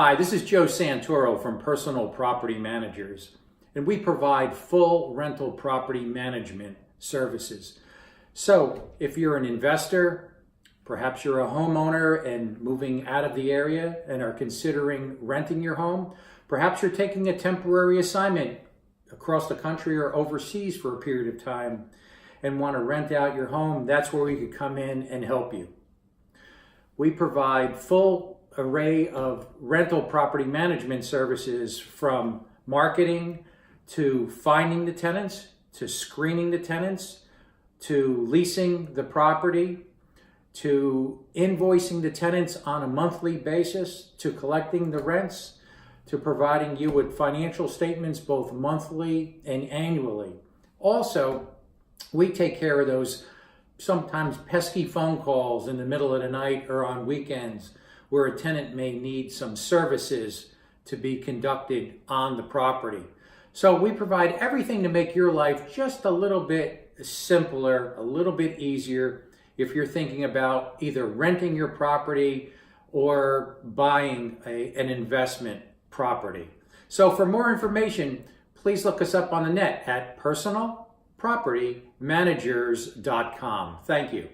Hi, this is Joe Santoro from Personal Property Managers, and we provide full rental property management services. So if you're an investor, perhaps you're a homeowner and moving out of the area and are considering renting your home, perhaps you're taking a temporary assignment across the country or overseas for a period of time and want to rent out your home, that's where we could come in and help you. We provide full array of rental property management services, from marketing to finding the tenants, to screening the tenants, to leasing the property, to invoicing the tenants on a monthly basis, to collecting the rents, to providing you with financial statements both monthly and annually. Also, we take care of those sometimes pesky phone calls in the middle of the night or on weekends where a tenant may need some services to be conducted on the property. So we provide everything to make your life just a little bit simpler, a little bit easier if you're thinking about either renting your property or buying an investment property. So for more information, please look us up on the net at personalpropertymanagers.com. Thank you.